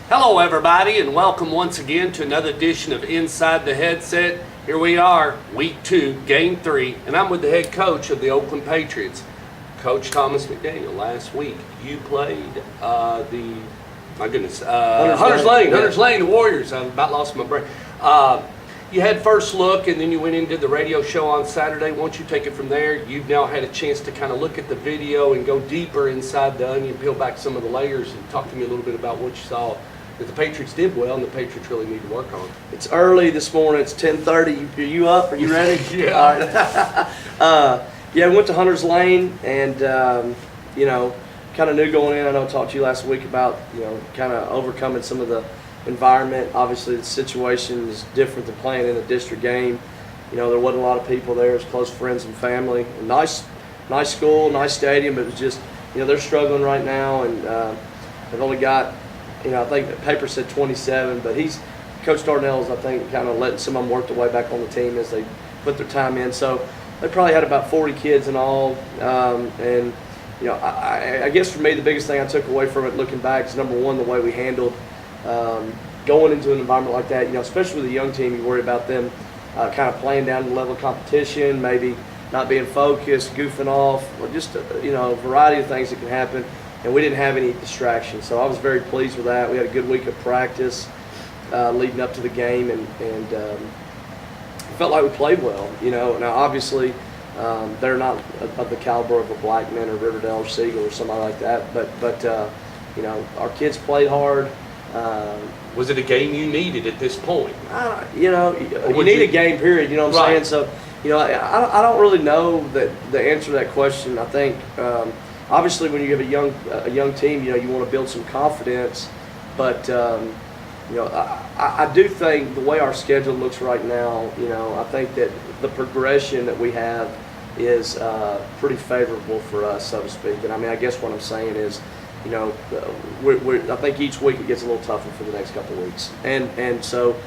Hello, everybody, and welcome once again to another edition of Inside the Headset. Here we are, Week 2, Game 3, and I'm with the head coach of the Oakland Patriots, Coach Thomas McDaniel. Last week, you played Hunters Lane, the Warriors. I about lost my brain. You had first look, and then you went into the radio show on Saturday. Once you take it from there, you've now had a chance to kind of look at the video and go deeper inside the onion, peel back some of the layers, and talk to me a little bit about what you saw that the Patriots did well and the Patriots really need to work on. It's early this morning. It's 10:30. Are you up? Are you ready? Yeah. All right. Yeah, we went to Hunters Lane and, kind of knew going in. I know I talked to you last week about, kind of overcoming some of the environment. Obviously, the situation is different than playing in a district game. There wasn't a lot of people there. It was close friends and family. And nice school, nice stadium, but it was just, they're struggling right now. And they've only got, I think the paper said 27, but Coach Darnell's, I think, kind of letting some of them work their way back on the team as they put their time in. So they probably had about 40 kids in all. I guess for me, the biggest thing I took away from it looking back is, number one, the way we handled going into an environment like that. Especially with a young team, you worry about them kind of playing down to the level of competition, maybe not being focused, goofing off, or just, a variety of things that can happen. And we didn't have any distractions, so I was very pleased with that. We had a good week of practice leading up to the game, and felt like we played well. Now obviously they're not of the caliber of a Blackman or Riverdale or Siegel or somebody like that, but our kids played hard. Was it a game you needed at this point? You need a game, period. You know what I'm saying? So I don't really know the answer to that question. I think. Obviously, when you have a young team, you want to build some confidence. But I do think the way our schedule looks right now, I think that the progression that we have is pretty favorable for us, so to speak. And I guess what I'm saying is, I think each week it gets a little tougher for the next couple of weeks. And so,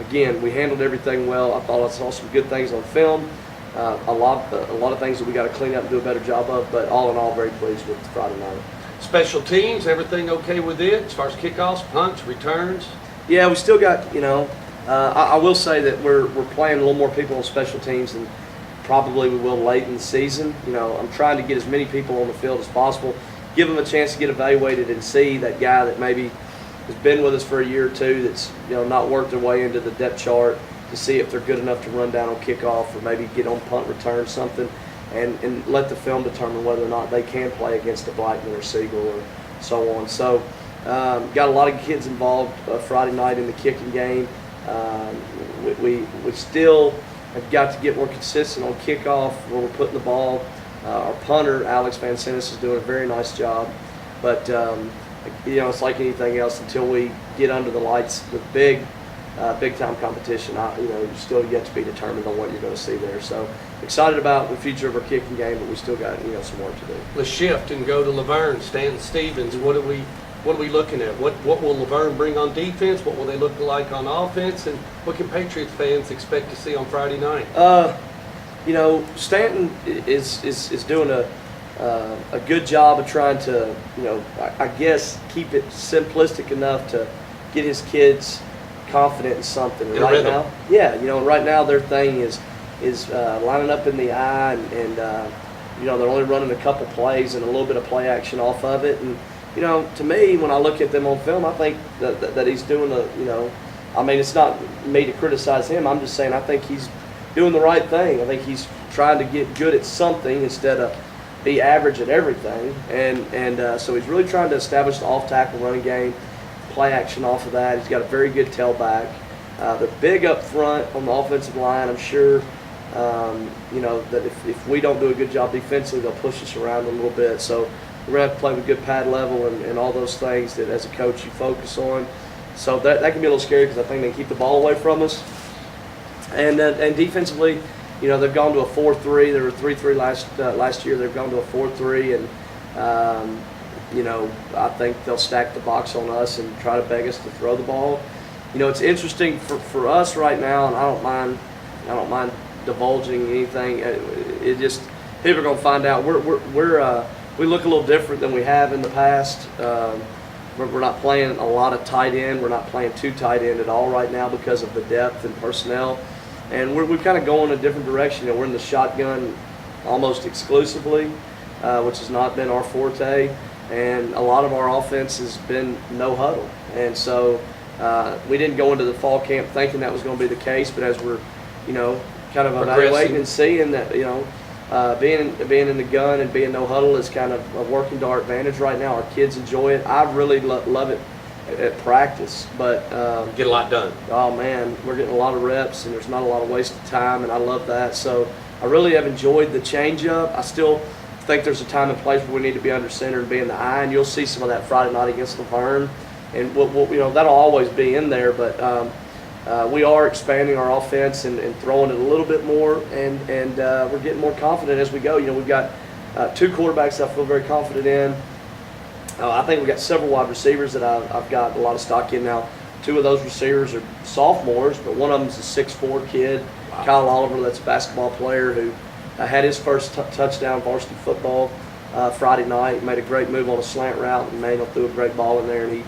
again, we handled everything well. I thought I saw some good things on film. A lot of things that we got to clean up and do a better job of, but all in all, very pleased with Friday night. Special teams, everything okay with it as far as kickoffs, punts, returns? Yeah, we still got, I will say that we're playing a little more people on special teams than probably we will late in the season. I'm trying to get as many people on the field as possible, give them a chance to get evaluated and see that guy that maybe has been with us for a year or two that's, not worked their way into the depth chart, to see if they're good enough to run down on kickoff or maybe get on punt return, something, and let the film determine whether or not they can play against a Blackman or Siegel or so on. So got a lot of kids involved Friday night in the kicking game. We still have got to get more consistent on kickoff where we're putting the ball. Our punter, Alex Van Sennis, is doing a very nice job. But, it's like anything else until we get under the lights with big time competition. You're still yet to be determined on what you're going to see there. So excited about the future of our kicking game, but we still got some work to do. Let's shift and go to Laverne, Stanton Stevens. What are we looking at? What will Laverne bring on defense? What will they look like on offense? And what can Patriots fans expect to see on Friday night? Stanton is doing a good job of trying to I guess keep it simplistic enough to get his kids confident in something. And right now, right now their thing is lining up in the eye, and they're only running a couple plays and a little bit of play action off of it. And to me, when I look at them on film, I think that he's doing it's not me to criticize him. I'm just saying I think he's doing the right thing. I think he's trying to get good at something instead of be average at everything. And so he's really trying to establish the off-tackle running game, play action off of that. He's got a very good tailback. They're big up front on the offensive line. I'm sure, that if we don't do a good job defensively, they'll push us around a little bit. So we're going to have to play with good pad level and all those things that as a coach you focus on. So that can be a little scary because I think they can keep the ball away from us. And defensively, they've gone to a 4-3. They were 3-3 last year. They've gone to a 4-3, and I think they'll stack the box on us and try to beg us to throw the ball. It's interesting for us right now, and I don't mind divulging anything. It just people are going to find out we look a little different than we have in the past. we're not playing a lot of tight end. We're not playing too tight end at all right now because of the depth and personnel. And we're kind of going a different direction. We're in the shotgun almost exclusively, which has not been our forte. And a lot of our offense has been no huddle. And so we didn't go into the fall camp thinking that was going to be the case. But as we're, kind of evaluating and seeing that, being in the gun and being no huddle is kind of working to our advantage right now. Our kids enjoy it. I really love it at practice, but get a lot done. Oh man, we're getting a lot of reps, and there's not a lot of wasted time, and I love that. So I really have enjoyed the change up. I still think there's a time and place where we need to be under center and be in the eye, and you'll see some of that Friday night against Laverne, and that'll always be in there. But we are expanding our offense and throwing it a little bit more, and we're getting more confident as we go. We've got 2 quarterbacks that I feel very confident in. I think we've got several wide receivers that I've got a lot of stock in now. 2 of those receivers are sophomores, but one of them is a 6'4" kid, wow. Kyle Oliver, that's a basketball player who had his first touchdown varsity football Friday night. Made a great move on a slant route, and McDaniel threw a great ball in there, and he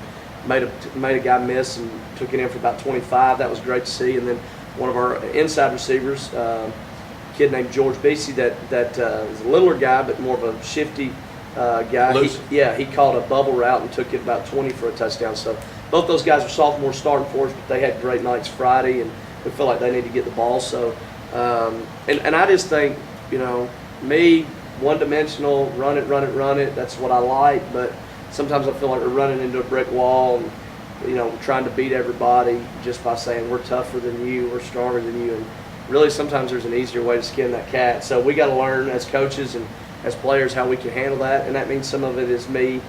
made a guy miss and took it in for about 25. That was great to see. And then one of our inside receivers, a kid named George Beasy, that is a littler guy but more of a shifty guy. He caught a bubble route and took it about 20 for a touchdown. So both those guys are sophomores starting for us, but they had great nights Friday, and we feel like they need to get the ball. So, and I just think, me, one-dimensional, run it. That's what I like. But sometimes I feel like we're running into a brick wall and, trying to beat everybody just by saying we're tougher than you, we're stronger than you. And really sometimes there's an easier way to skin that cat. So we got to learn as coaches and as players how we can handle that. And that means some of it is me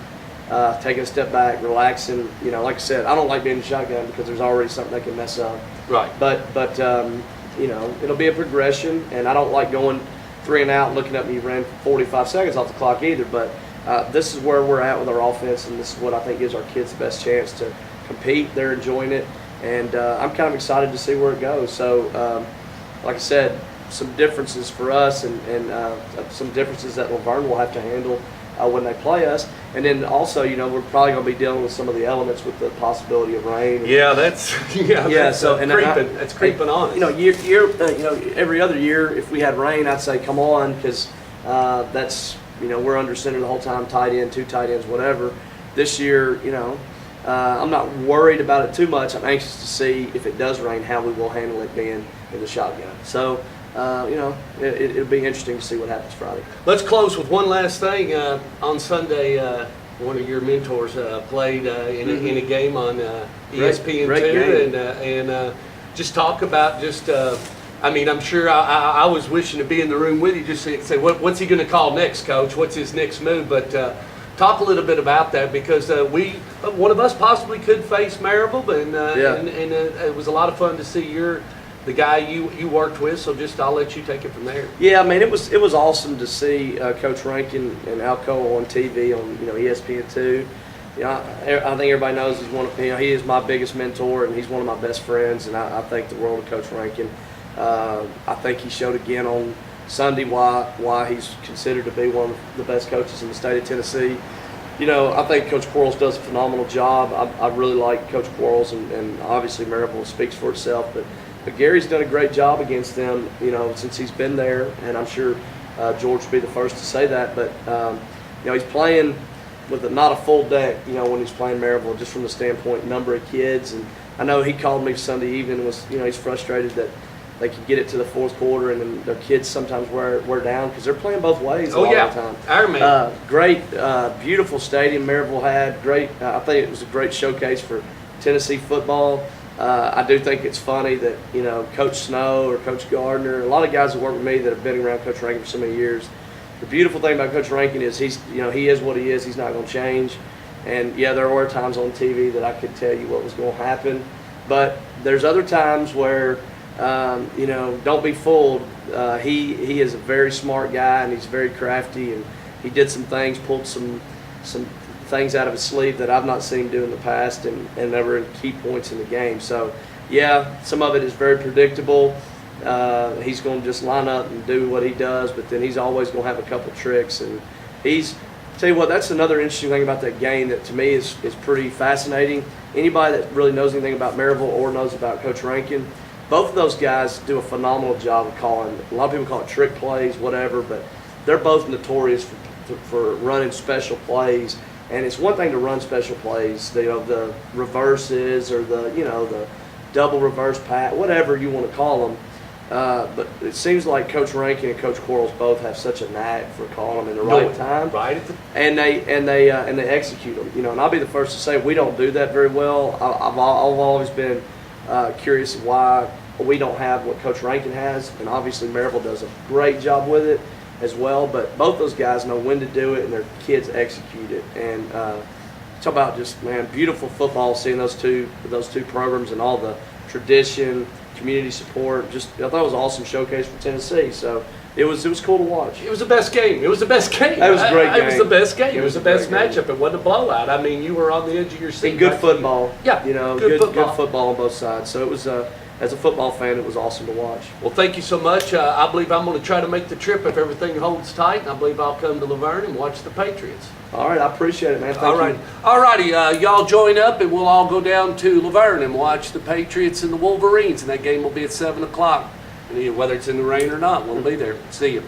taking a step back, relaxing. Like I said, I don't like being in the shotgun because there's already something that can mess up. Right. But it'll be a progression, and I don't like going 3 and out and looking up and you ran 45 seconds off the clock either. But this is where we're at with our offense, and this is what I think gives our kids the best chance to compete. They're enjoying it, and I'm kind of excited to see where it goes. So, like I said, some differences for us and some differences that Laverne will have to handle when they play us. And then also, we're probably going to be dealing with some of the elements with the possibility of rain. That's creeping. That's creeping on us. Every other year, if we had rain, I'd say come on, because that's we're under center the whole time, tight end, 2 tight ends, whatever. This year, I'm not worried about it too much. I'm anxious to see if it does rain, how we will handle it being in the shotgun. So, it'll be interesting to see what happens Friday. Let's close with one last thing. On Sunday, one of your mentors played in a game on ESPN2, and just talk about I'm sure I was wishing to be in the room with you, just to say what's he going to call next, Coach? What's his next move? But talk a little bit about that, because one of us possibly could face Maryville, and it was a lot of fun to see the guy you worked with. So I'll let you take it from there. Yeah, it was awesome to see Coach Rankin and Alcoa on TV on ESPN2. I think everybody knows he is my biggest mentor, and he's one of my best friends, and I think the world of Coach Rankin. I think he showed again on Sunday why he's considered to be one of the best coaches in the state of Tennessee. I think Coach Quarles does a phenomenal job. I really like Coach Quarles, and obviously Maryville speaks for itself. But Gary's done a great job against them, since he's been there, and I'm sure George will be the first to say that. But he's playing with not a full deck, when he's playing Maryville, just from the standpoint number of kids. And I know he called me Sunday evening and was, he's frustrated that they could get it to the 4th quarter, and then their kids sometimes wear down because they're playing both ways a lot of the time. Ironman. Great, beautiful stadium Maryville had. Great. I think it was a great showcase for Tennessee football. I do think it's funny that Coach Snow or Coach Gardner, a lot of guys that work with me that have been around Coach Rankin for so many years. The beautiful thing about Coach Rankin is he is what he is. He's not going to change. And there were times on TV that I could tell you what was going to happen, but there's other times where don't be fooled. He is a very smart guy, and he's very crafty, and he did some things, pulled some things out of his sleeve that I've not seen him do in the past, and they were in key points in the game. So, some of it is very predictable. He's going to just line up and do what he does, but then he's always going to have a couple tricks, and he's Tell you what, that's another interesting thing about that game that to me is pretty fascinating. Anybody that really knows anything about Maryville or knows about Coach Rankin, both of those guys do a phenomenal job of calling. A lot of people call it trick plays, whatever, but they're both notorious for running special plays. And it's one thing to run special plays, the reverses or the double reverse pat, whatever you want to call them. But it seems like Coach Rankin and Coach Quarles both have such a knack for calling them in the right time, right? And they execute them. And I'll be the first to say we don't do that very well. I've always been curious why we don't have what Coach Rankin has, and obviously Maryville does a great job with it as well. But both those guys know when to do it, and their kids execute it. And talk about just beautiful football. Seeing those two programs and all the tradition, community support. I thought it was an awesome showcase for Tennessee. So it was cool to watch. It was the best game. It was the best game. It was a great game. It was the best game. It was the best matchup. It wasn't a blowout. I mean, you were on the edge of your seat. And good football. Yeah, good football on both sides. So it was as a football fan, it was awesome to watch. Well, thank you so much. I believe I'm going to try to make the trip if everything holds tight, and I believe I'll come to Laverne and watch the Patriots. All right, I appreciate it, man. Thank you. All righty. Y'all join up, and we'll all go down to Laverne and watch the Patriots and the Wolverines, and that game will be at 7 o'clock. And whether it's in the rain or not, we'll be there. See you.